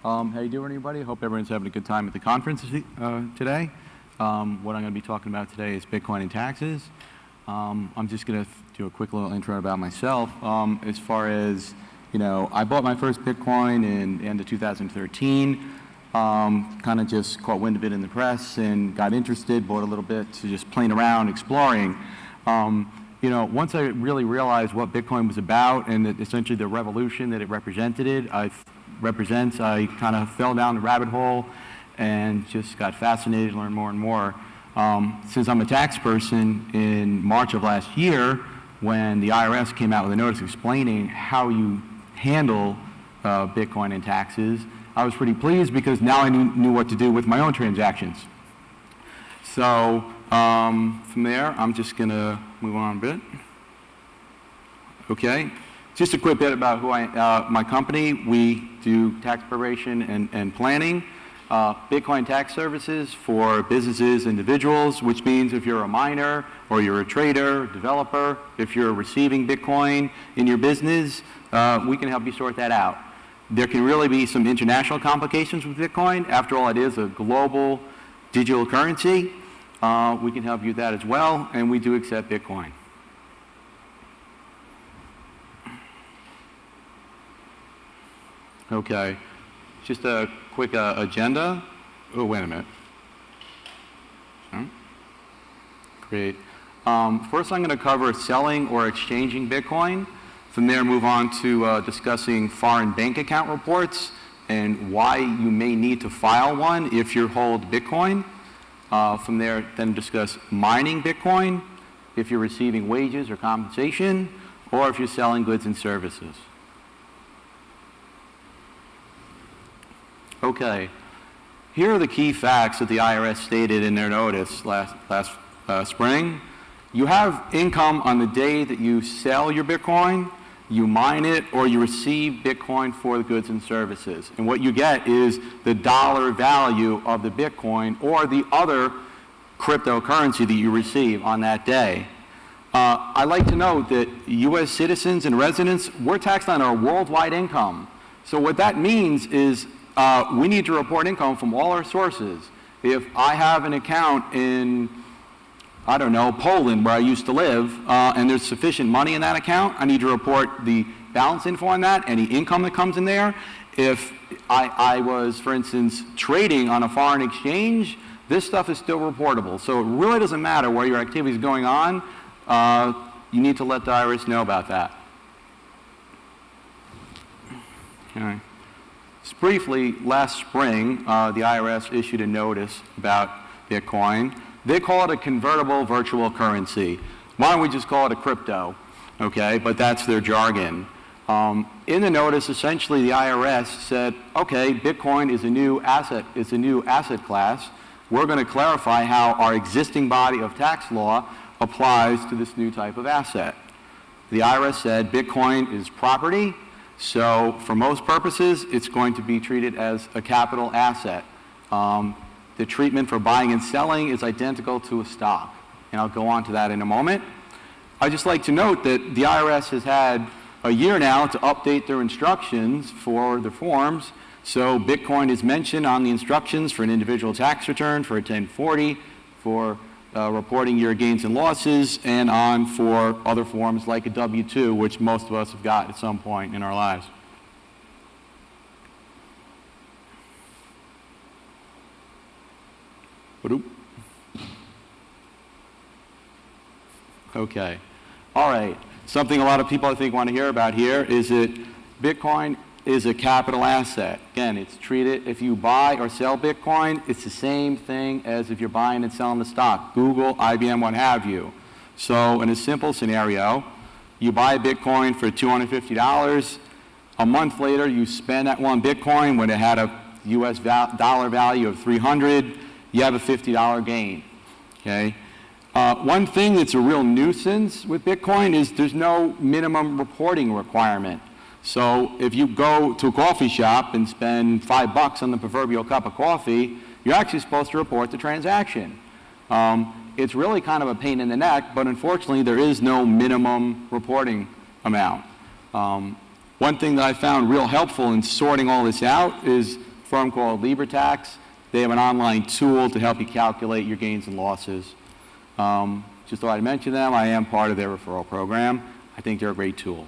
How you doing, everybody? Hope everyone's having a good time at the conference today. What I'm going to be talking about today is Bitcoin and taxes. I'm just going to do a quick little intro about myself. As far as, I bought my first Bitcoin in the end of 2013. Kind of just caught wind of it in the press and got interested, bought a little bit to just playing around, exploring. Once I really realized what Bitcoin was about and that essentially the revolution that it represented, I kind of fell down the rabbit hole and just got fascinated, learned more and more. Since I'm a tax person, in March of last year, when the IRS came out with a notice explaining how you handle Bitcoin and taxes, I was pretty pleased because now I knew what to do with my own transactions. So from there, I'm just going to move on a bit. Okay. Just a quick bit about who my company. We do tax preparation and planning, Bitcoin tax services for businesses, individuals, which means if you're a miner or you're a trader, developer, if you're receiving Bitcoin in your business, we can help you sort that out. There can really be some international complications with Bitcoin. After all, it is a global digital currency. We can help you with that as well, and we do accept Bitcoin. Okay, just a quick agenda. Oh, wait a minute. Great. First, I'm going to cover selling or exchanging Bitcoin. From there, move on to discussing foreign bank account reports and why you may need to file one if you hold Bitcoin. From there, then discuss mining Bitcoin, if you're receiving wages or compensation, or if you're selling goods and services. Okay, here are the key facts that the IRS stated in their notice last spring. You have income on the day that you sell your Bitcoin, you mine it, or you receive Bitcoin for the goods and services. And what you get is the dollar value of the Bitcoin or the other cryptocurrency that you receive on that day. I'd like to note that U.S. citizens and residents, we're taxed on our worldwide income. So what that means is we need to report income from all our sources. If I have an account in, I don't know, Poland, where I used to live, and there's sufficient money in that account, I need to report the balance info on that, any income that comes in there. If I was, for instance, trading on a foreign exchange, this stuff is still reportable. So it really doesn't matter where your activity is going on. You need to let the IRS know about that. Okay. Just briefly, last spring, the IRS issued a notice about Bitcoin. They call it a convertible virtual currency. Why don't we just call it a crypto? Okay, but that's their jargon. In the notice, essentially, the IRS said, okay, Bitcoin is a new asset. It's a new asset class. We're going to clarify how our existing body of tax law applies to this new type of asset. The IRS said Bitcoin is property. So for most purposes, it's going to be treated as a capital asset. The treatment for buying and selling is identical to a stock. And I'll go on to that in a moment. I'd just like to note that the IRS has had a year now to update their instructions for the forms. So Bitcoin is mentioned on the instructions for an individual tax return, for a 1040, for reporting your gains and losses, and on for other forms like a W-2, which most of us have got at some point in our lives. Okay. All right. Something a lot of people I think want to hear about here is that Bitcoin is a capital asset. Again, it's treated, if you buy or sell Bitcoin, it's the same thing as if you're buying and selling the stock, Google, IBM, what have you. So in a simple scenario, you buy Bitcoin for $250. A month later, you spend that one Bitcoin when it had a US dollar value of 300, you have a $50 gain, okay? One thing that's a real nuisance with Bitcoin is there's no minimum reporting requirement. So if you go to a coffee shop and spend $5 on the proverbial cup of coffee, you're actually supposed to report the transaction. It's really kind of a pain in the neck, but unfortunately there is no minimum reporting amount. One thing that I found real helpful in sorting all this out is firm called LibreTax. They have an online tool to help you calculate your gains and losses. Just thought I'd mention them. I am part of their referral program. I think they're a great tool.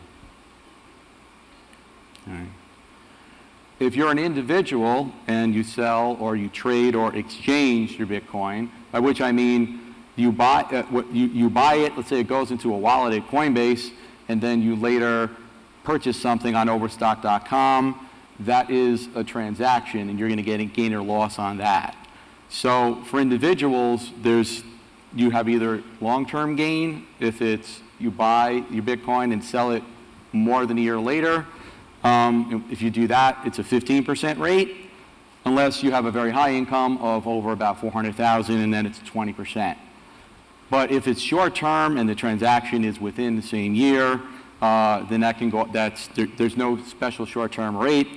All right. If you're an individual and you sell or you trade or exchange your Bitcoin, by which I mean you buy it, let's say it goes into a wallet at Coinbase, and then you later purchase something on Overstock.com, that is a transaction, and you're going to get a gain or loss on that. So for individuals, you have either long-term gain, if it's you buy your Bitcoin and sell it more than a year later. If you do that, it's a 15% rate, unless you have a very high income of over about $400,000, and then it's 20%. But if it's short-term and the transaction is within the same year, then that can go. There's no special short-term rate,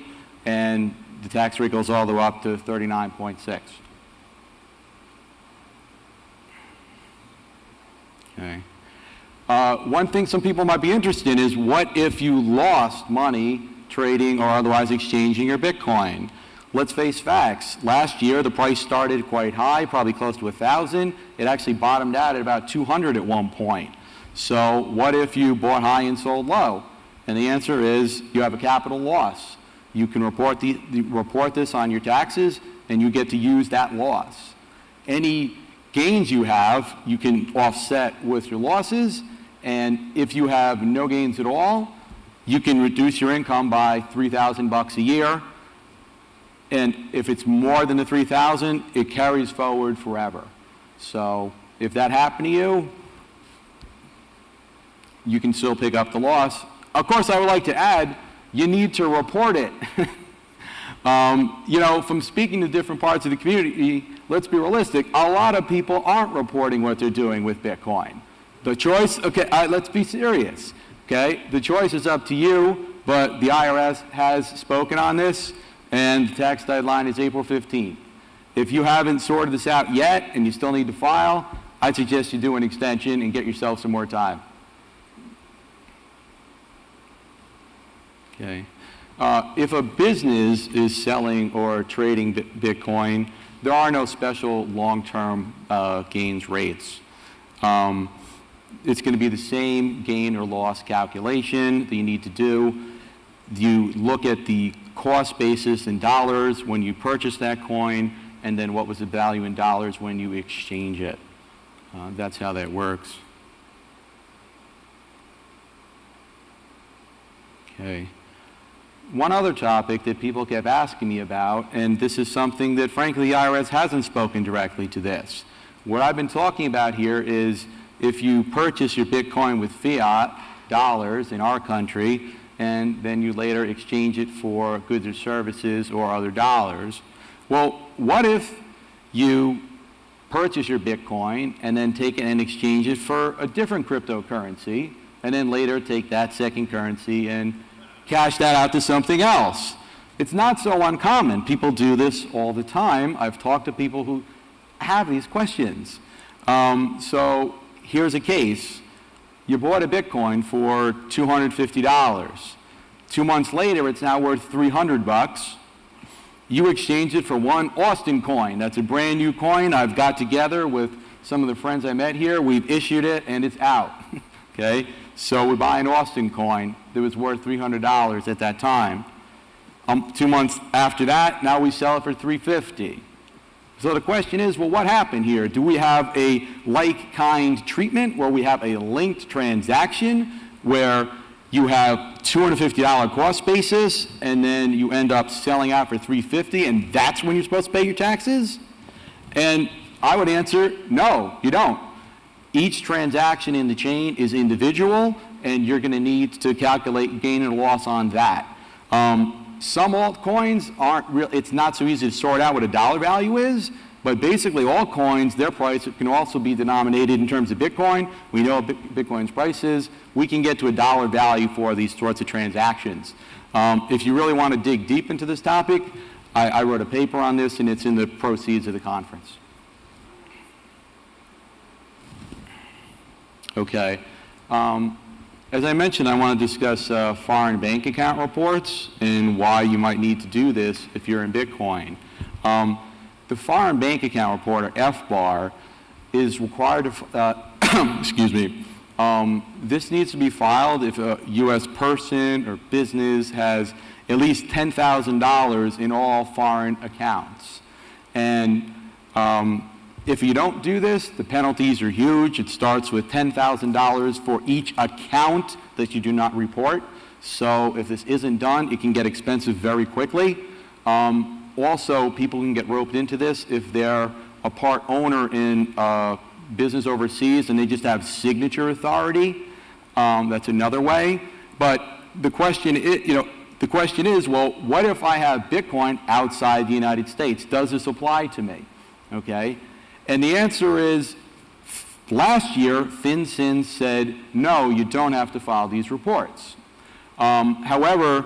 and the tax rate goes all the way up to 39.6. Okay. One thing some people might be interested in is, what if you lost money trading or otherwise exchanging your Bitcoin? Let's face facts. Last year, the price started quite high, probably close to 1,000. It actually bottomed out at about 200 at one point. So what if you bought high and sold low? And the answer is you have a capital loss. You can report this on your taxes, and you get to use that loss. Any gains you have, you can offset with your losses. And if you have no gains at all, you can reduce your income by $3,000 a year. And if it's more than the $3,000, it carries forward forever. So if that happened to you, you can still pick up the loss. Of course, I would like to add, you need to report it. From speaking to different parts of the community, let's be realistic, a lot of people aren't reporting what they're doing with Bitcoin. The choice, let's be serious, okay? The choice is up to you, but the IRS has spoken on this, and the tax deadline is April 15th. If you haven't sorted this out yet and you still need to file, I'd suggest you do an extension and get yourself some more time. Okay. If a business is selling or trading Bitcoin, there are no special long-term gains rates. It's going to be the same gain or loss calculation that you need to do. You look at the cost basis in dollars when you purchase that coin, and then what was the value in dollars when you exchange it. That's how that works. Okay. One other topic that people kept asking me about, and this is something that, frankly, the IRS hasn't spoken directly to this. What I've been talking about here is, if you purchase your Bitcoin with fiat dollars in our country, and then you later exchange it for goods or services or other dollars, well, what if you purchase your Bitcoin and then take it and exchange it for a different cryptocurrency, and then later take that second currency and cash that out to something else? It's not so uncommon. People do this all the time. I've talked to people who have these questions. So here's a case. You bought a Bitcoin for $250. 2 months later, it's now worth $300. You exchange it for one Austin coin. That's a brand new coin I've got together with some of the friends I met here. We've issued it, and it's out. Okay? So we buy an Austin coin that was worth $300 at that time. 2 months after that, now we sell it for $350. So the question is, well, what happened here? Do we have a like-kind treatment where we have a linked transaction where you have $250 cost basis and then you end up selling out for $350, and that's when you're supposed to pay your taxes? And I would answer, no, you don't. Each transaction in the chain is individual, and you're going to need to calculate gain and loss on that. Some altcoins aren't real. It's not so easy to sort out what a dollar value is, but basically all coins, their price can also be denominated in terms of Bitcoin. We know what Bitcoin's price is. We can get to a dollar value for these sorts of transactions. If you really want to dig deep into this topic, I wrote a paper on this, and it's in the proceeds of the conference. Okay. As I mentioned, I want to discuss foreign bank account reports and why you might need to do this if you're in Bitcoin. The Foreign Bank Account Report, or FBAR, is required to, excuse me, this needs to be filed if a U.S. person or business has at least $10,000 in all foreign accounts. And if you don't do this, the penalties are huge. It starts with $10,000 for each account that you do not report. So if this isn't done, it can get expensive very quickly. Also, people can get roped into this if they're a part owner in business overseas and they just have signature authority. That's another way. But the question is, well, what if I have Bitcoin outside the United States? Does this apply to me? Okay? And the answer is, last year, FinCEN said, no, you don't have to file these reports. However,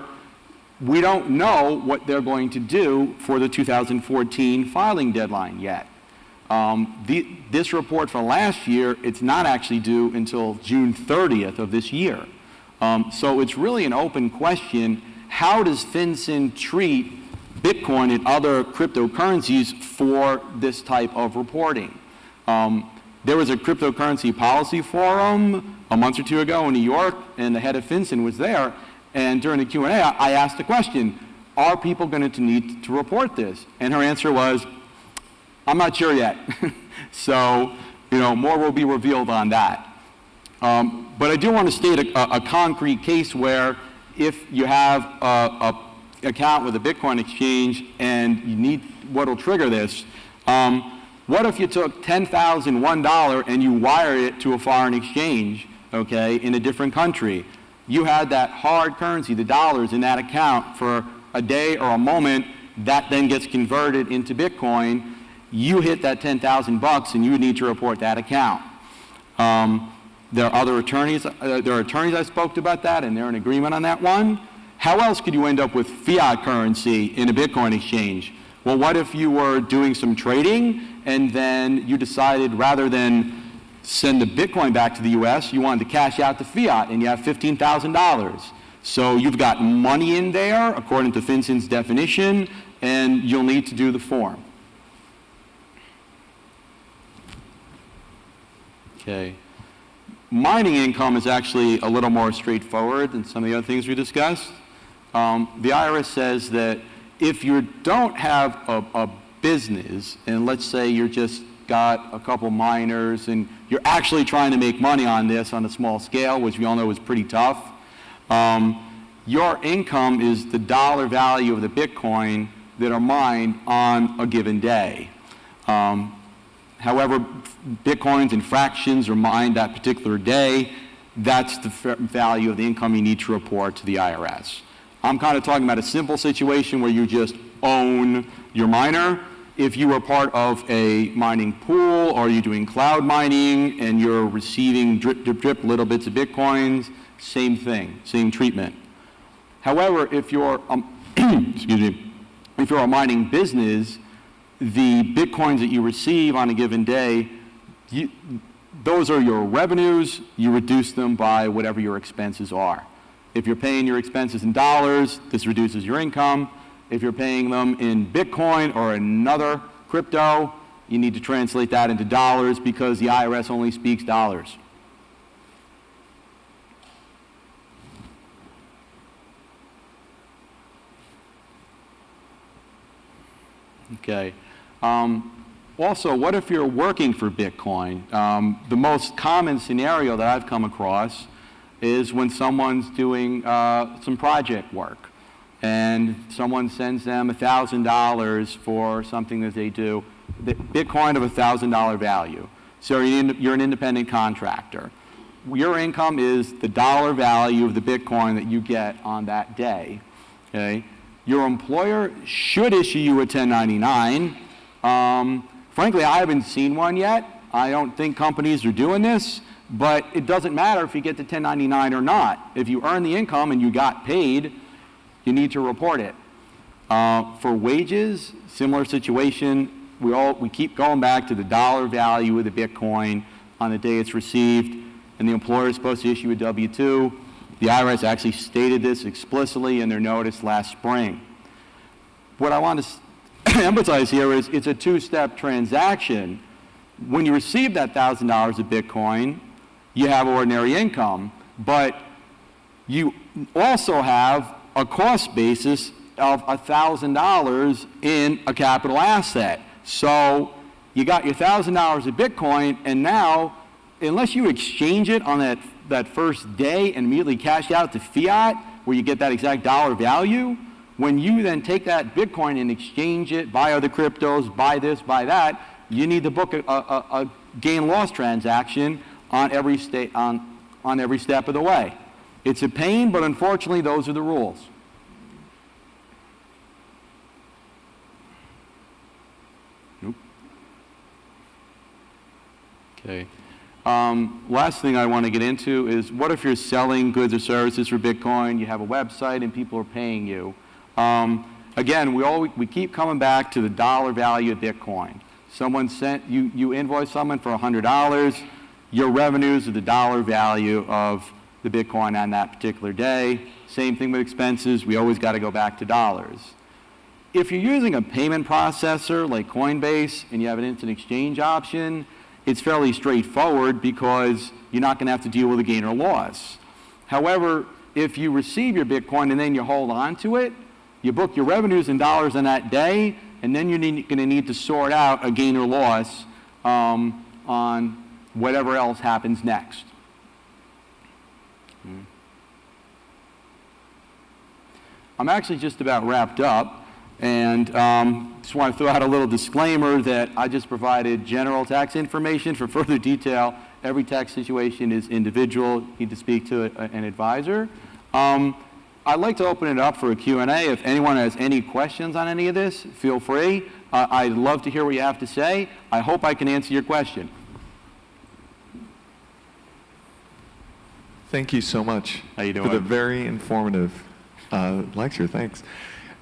we don't know what they're going to do for the 2014 filing deadline yet. This report for last year, it's not actually due until June 30th of this year. So it's really an open question. How does FinCEN treat Bitcoin and other cryptocurrencies for this type of reporting? There was a cryptocurrency policy forum a month or two ago in New York, and the head of FinCEN was there. And during the Q&A, I asked the question, are people going to need to report this? And her answer was, I'm not sure yet. So, more will be revealed on that. But I do want to state a concrete case where if you have a account with a Bitcoin exchange and you need what will trigger this, what if you took $10,001 and you wired it to a foreign exchange, okay, in a different country? You had that hard currency, the dollars, in that account for a day or a moment. That then gets converted into Bitcoin. You hit that $10,000 and you need to report that account. There are other attorneys. There are attorneys I spoke to about that, and they're in agreement on that one. How else could you end up with fiat currency in a Bitcoin exchange? Well, what if you were doing some trading and then you decided rather than send the Bitcoin back to the U.S., you wanted to cash out the fiat, and you have $15,000. So you've got money in there, according to FinCEN's definition, and you'll need to do the form. Okay. Mining income is actually a little more straightforward than some of the other things we discussed. The IRS says that if you don't have a business, and let's say you're just got a couple miners and you're actually trying to make money on this on a small scale, which we all know is pretty tough, your income is the dollar value of the Bitcoin that are mined on a given day. However, Bitcoins and fractions are mined that particular day. That's the value of the income you need to report to the IRS. I'm kind of talking about a simple situation where you just own your miner. If you were part of a mining pool or you're doing cloud mining and you're receiving drip little bits of Bitcoins, same thing, same treatment. However, if you're, excuse me, if you're a mining business, the Bitcoins that you receive on a given day, those are your revenues. You reduce them by whatever your expenses are. If you're paying your expenses in dollars, this reduces your income. If you're paying them in Bitcoin or another crypto, you need to translate that into dollars because the IRS only speaks dollars. Okay. Also, what if you're working for Bitcoin? The most common scenario that I've come across is when someone's doing some project work and someone sends them $1,000 for something that they do, Bitcoin of $1,000 value. So you're an independent contractor. Your income is the dollar value of the Bitcoin that you get on that day. Okay? Your employer should issue you a 1099. Frankly, I haven't seen one yet. I don't think companies are doing this, but it doesn't matter if you get the 1099 or not. If you earn the income and you got paid, you need to report it. For wages, similar situation. We keep going back to the dollar value of the Bitcoin on the day it's received, and and the employer is supposed to issue a W-2. The IRS actually stated this explicitly in their notice last spring. What I want to emphasize here is it's a two-step transaction. When you receive that $1,000 of Bitcoin, you have ordinary income, but you also have a cost basis of $1,000 in a capital asset. So you got your $1,000 of Bitcoin, and now, unless you exchange it on that first day and immediately cash out to fiat, where you get that exact dollar value, when you then take that Bitcoin and exchange it, buy other cryptos, buy this, buy that, you need to book a gain-loss transaction on every step of the way. It's a pain, but unfortunately, those are the rules. Nope. Okay. Last thing I want to get into is, what if you're selling goods or services for Bitcoin, you have a website, and people are paying you? Again, we keep coming back to the dollar value of Bitcoin. Someone sent you invoice someone for $100. Your revenues are the dollar value of the Bitcoin on that particular day. Same thing with expenses. We always got to go back to dollars. If you're using a payment processor like Coinbase and you have an instant exchange option, it's fairly straightforward because you're not going to have to deal with a gain or loss. However, if you receive your Bitcoin and then you hold on to it, you book your revenues in dollars on that day, and then you're going to need to sort out a gain or loss on whatever else happens next. I'm actually just about wrapped up, and just want to throw out a little disclaimer that I just provided general tax information. For further detail, every tax situation is individual. You need to speak to an advisor. I'd like to open it up for a Q&A. If anyone has any questions on any of this, feel free. I'd love to hear what you have to say. I hope I can answer your question. Thank you so much. How you doing? For the very informative lecture. Thanks.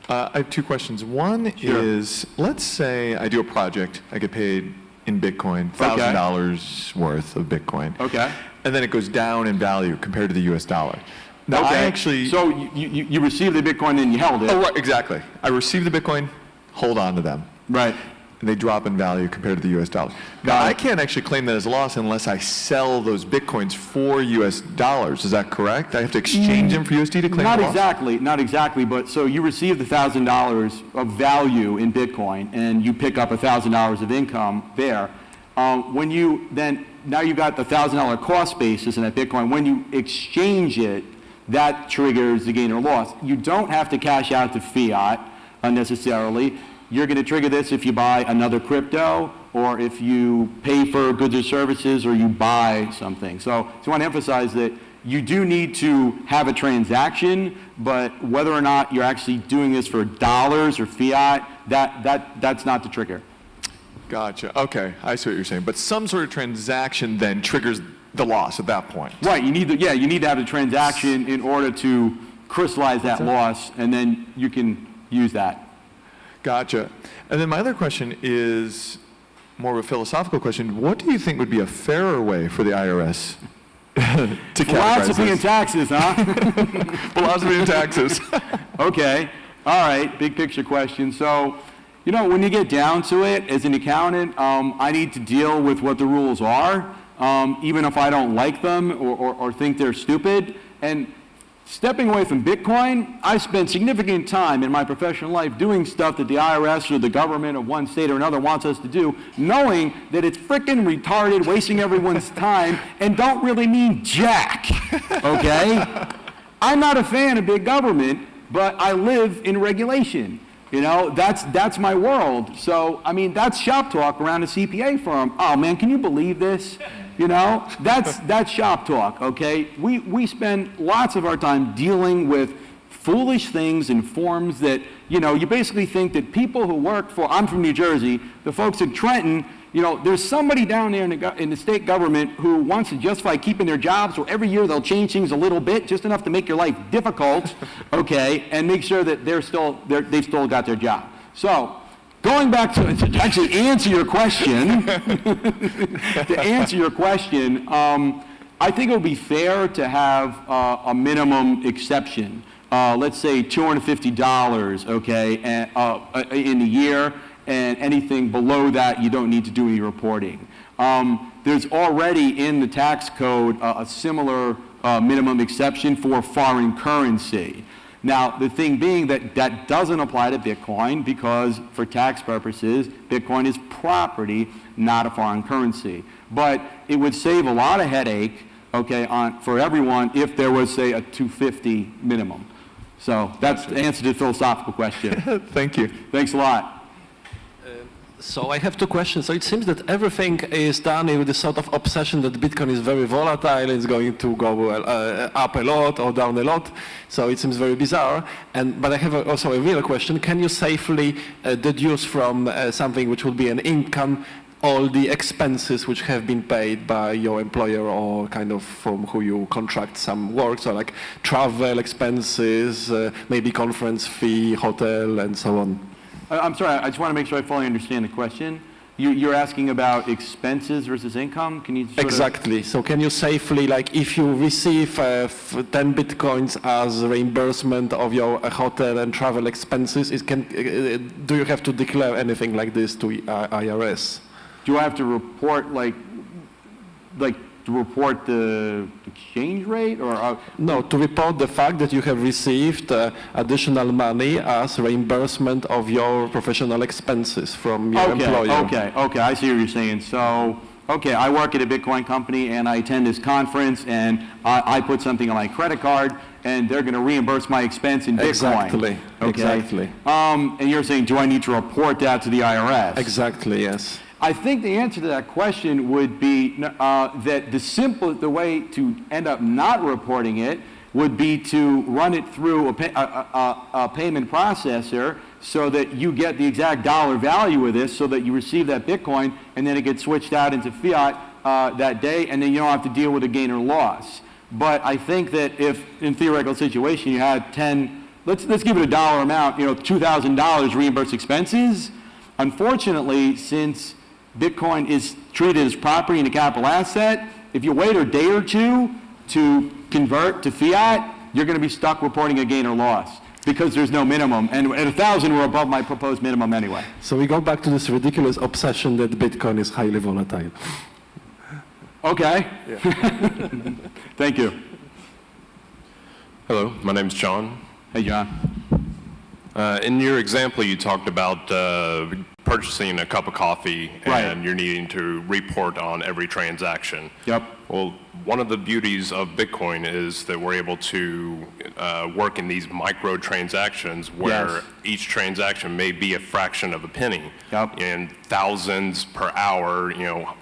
I have two questions. One is, let's say I do a project. I get paid in Bitcoin, $1,000 worth of Bitcoin. Okay. And then it goes down in value compared to the U.S. dollar. Now, okay. I actually... So you received the Bitcoin and you held it. Oh, right, exactly. I receive the Bitcoin, hold on to them. Right. And they drop in value compared to the U.S. dollar. Now, I can't actually claim that as a loss unless I sell those Bitcoins for U.S. dollars. Is that correct? I have to exchange them for USD to claim Not a loss? exactly, not exactly. But so you receive the $1,000 of value in Bitcoin, and you pick up $1,000 of income there. When you then, now you've got the $1,000 cost basis in that Bitcoin. When you exchange it, that triggers the gain or loss. You don't have to cash out to fiat unnecessarily. You're going to trigger this if you buy another crypto, or if you pay for goods or services, or you buy something. So I want to emphasize that you do need to have a transaction, but whether or not you're actually doing this for dollars or fiat, that's not the trigger. Gotcha. Okay, I see what you're saying. But some sort of transaction then triggers the loss at that point. Right. You need to have a transaction in order to crystallize that loss, and then you can use that. Gotcha. And then my other question is more of a philosophical question. What do you think would be a fairer way for the IRS to Philosophy and taxes, huh? Philosophy and taxes. Okay. All right. Big picture question. So, when you get down to it, as an accountant, I need to deal with what the rules are, even if I don't like them or think they're stupid. And stepping away from Bitcoin, I spent significant time in my professional life doing stuff that the IRS or the government of one state or another wants us to do, knowing that it's frickin' retarded, wasting everyone's time, and don't really mean jack, okay? I'm not a fan of big government, but I live in regulation. That's my world. So, that's shop talk around a CPA firm. Oh, man, can you believe this? That's shop talk, okay? We spend lots of our time dealing with foolish things and forms that, you basically think that people who work for, I'm from New Jersey, the folks at Trenton, there's somebody down there in the state government who wants to justify keeping their jobs, so every year they'll change things a little bit, just enough to make your life difficult, okay, and make sure that they've still got their job. So, going back to actually answer your question, I think it would be fair to have a minimum exception. Let's say $250, okay, in a year, and anything below that, you don't need to do any reporting. There's already in the tax code a similar minimum exception for foreign currency. Now, the thing being that that doesn't apply to Bitcoin because for tax purposes, Bitcoin is property, not a foreign currency. But it would save a lot of headache, okay, for everyone if there was, say, a $250 minimum. So that's the answer to the philosophical question. Thank you. Thanks a lot. So I have two questions. So it seems that everything is done with this sort of obsession that Bitcoin is very volatile, it's going to go up a lot or down a lot. So it seems very bizarre. But I have also a real question. Can you safely deduce from something which would be an income all the expenses which have been paid by your employer or kind of from who you contract some work, so like travel expenses, maybe conference fee, hotel, and so on? I'm sorry, I just want to make sure I fully understand the question. You're asking about expenses versus income? Can you sort of- Exactly. So can you safely, like if you receive 10 Bitcoins as reimbursement of your hotel and travel expenses, do you have to declare anything like this to IRS? Do I have to report to report the exchange rate or? No, to report the fact that you have received additional money as reimbursement of your professional expenses from your employer. Okay, I see what you're saying. So, okay, I work at a Bitcoin company and I attend this conference and I put something on my credit card and they're going to reimburse my expense in Bitcoin. Exactly, okay? exactly. And you're saying, do I need to report that to the IRS? Exactly, yes. I think the answer to that question would be that the way to end up not reporting it would be to run it through a payment processor so that you get the exact dollar value of this so that you receive that Bitcoin and then it gets switched out into fiat that day and then you don't have to deal with a gain or loss. But I think that if, in theoretical situation, you had let's give it a dollar amount, $2,000 reimbursed expenses, unfortunately, since Bitcoin is treated as property and a capital asset, if you wait a day or two to convert to fiat, you're going to be stuck reporting a gain or loss because there's no minimum. And at 1,000, we're above my proposed minimum anyway. So we go back to this ridiculous obsession that Bitcoin is highly volatile. Okay. Yeah. Thank you. Hello, my name's John. Hey, John. In your example, you talked about purchasing a cup of coffee and Right. you're needing to report on every transaction. Yep. Well, one of the beauties of Bitcoin is that we're able to work in these micro transactions where Yes. each transaction may be a fraction of a penny. Yep. And thousands per hour,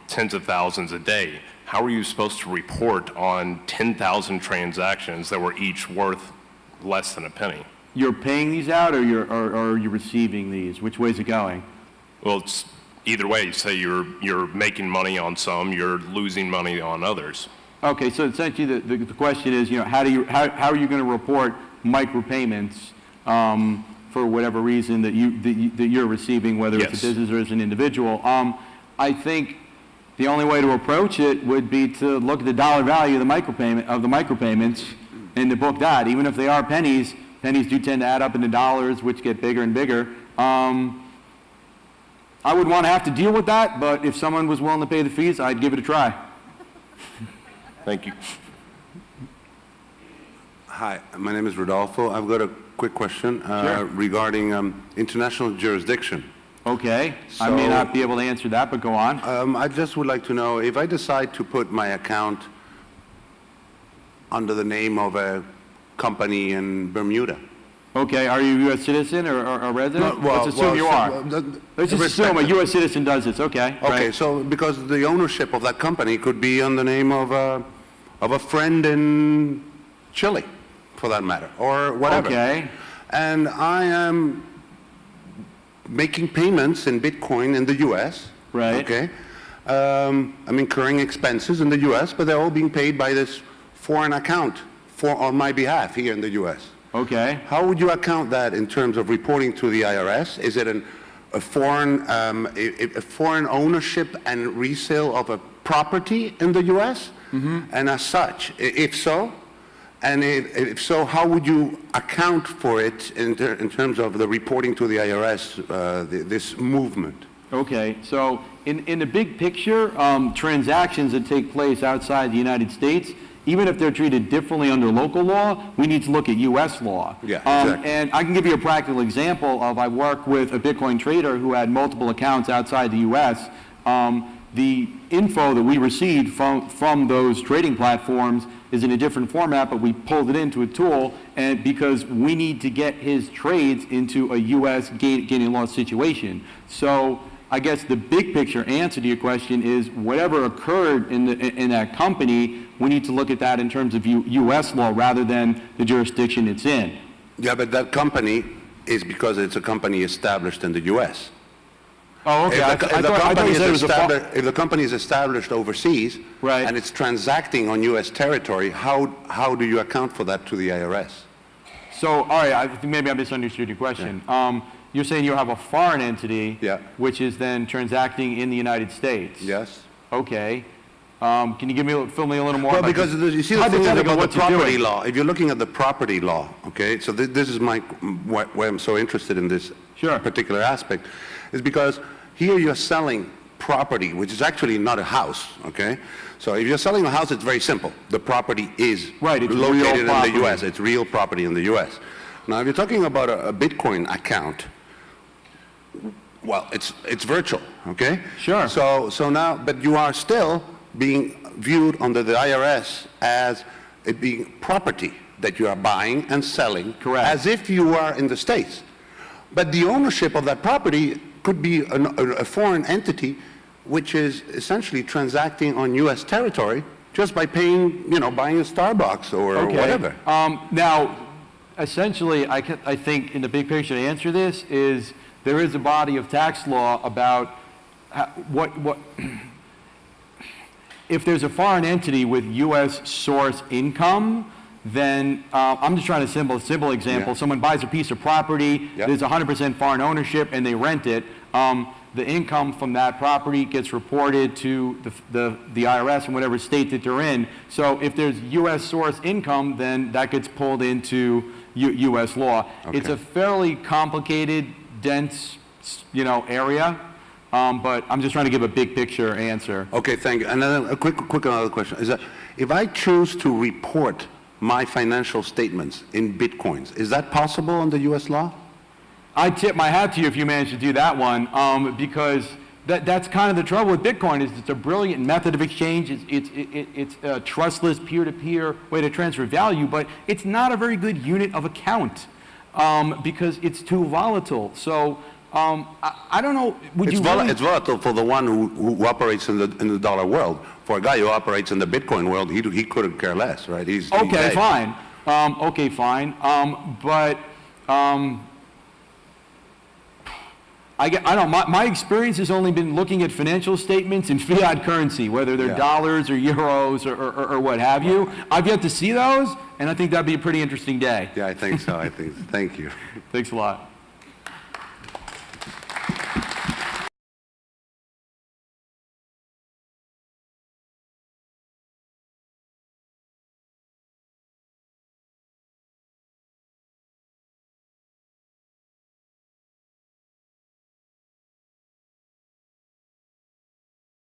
tens of thousands a day. How are you supposed to report on 10,000 transactions that were each worth less than a penny? You're paying these out or you're receiving these? Which way is it going? Well, it's either way. You say you're making money on some, you're losing money on others. Okay, so essentially the question is, how are you going to report micropayments for whatever reason that you're receiving, whether it's Yes. a business or as an individual? I think the only way to approach it would be to look at the dollar value of the micropayments and to book that, even if they are pennies. Pennies do tend to add up into dollars, which get bigger and bigger. I would want to have to deal with that, but if someone was willing to pay the fees, I'd give it a try. Thank you. Hi, my name is Rodolfo. I've got a quick question regarding international jurisdiction. Okay, I may So- not be able to answer that, but go on. I just would like to know, if I decide to put my account under the name of a company in Bermuda. Okay, are you a U.S. citizen or a resident? No, Let's assume you are. Let's just assume a respect- U.S. citizen does this, okay? Okay, right. so because the ownership of that company could be on the name of a friend in Chile, for that matter, or whatever. Okay. And I am making payments in Bitcoin in the U.S. Right. Okay. I'm incurring expenses in the U.S., but they're all being paid by this foreign account on my behalf here in the U.S. Okay. How would you account that in terms of reporting to the IRS? Is it a foreign ownership and resale of a property in the U.S.? And as such, if so, and if so, how would you account for it in terms of the reporting to the IRS, this movement? Okay, so in the big picture, transactions that take place outside the United States, even if they're treated differently under local law, we need to look at U.S. law. Yeah, exactly. And I can give you a practical example of I worked with a Bitcoin trader who had multiple accounts outside the U.S. The info that we received from those trading platforms is in a different format, but we pulled it into a tool, and because we need to get his trades into a U.S. gaining loss situation. So I guess the big picture answer to your question is whatever occurred in that company, we need to look at that in terms of U.S. law rather than the jurisdiction it's in. Yeah, but that company is because it's a company established in the U.S. Oh, okay. I thought you said it was If the company is established overseas, Right. and it's transacting on U.S. territory, how do you account for that to the IRS? So, all right, I think maybe I misunderstood your question. You're saying you have a foreign entity, Yeah. which is then transacting in the United States. Yes? Okay. Can you fill me a little more? Well, about because this? you see the thing is Hypothetical, about what the you're property doing. law. If you're looking at the property law, okay, so this is why I'm so interested in this Sure. particular aspect, is because here you're selling property, which is actually not a house, okay? So if you're selling a house, it's very simple. The property is Right, it's real located in the property. U.S. It's real property in the U.S. Now, if you're talking about a Bitcoin account, well, it's virtual, okay? Sure. So now, but you are still being viewed under the IRS as it being property that you are buying and selling. Correct. As if you are in the States. But the ownership of that property could be a foreign entity which is essentially transacting on U.S. territory just by paying, buying a Starbucks or whatever. Now, essentially, I think in the big picture to answer this is there is a body of tax law about what if there's a foreign entity with U.S. source income, then I'm just trying to simple example. Yeah. Someone buys a piece of property, Yep. there's 100% foreign ownership, and they rent it. The income from that property gets reported to the IRS in whatever state that they're in. So if there's U.S. source income, then that gets pulled into U.S. law. It's Okay. a fairly complicated, dense, area, but I'm just trying to give a big picture answer. Okay, thank you. And then a quick another question is that if I choose to report my financial statements in Bitcoins, is that possible under U.S. law? I tip my hat to you if you manage to do that one, because that's kind of the trouble with Bitcoin is it's a brilliant method of exchange. It's a trustless peer-to-peer way to transfer value, but it's not a very good unit of account because it's too volatile. So I don't know. It's volatile for the one who operates in the dollar world. For a guy who operates in the Bitcoin world, he couldn't care less, right? He's Okay, dead. fine. Okay, fine. But I don't. My experience has only been looking at financial statements in fiat currency, whether they're Yeah. dollars or euros or what have you. I've yet to see those, and I think that'd be a pretty interesting day. Yeah, I think so. Thank you. Thanks a lot.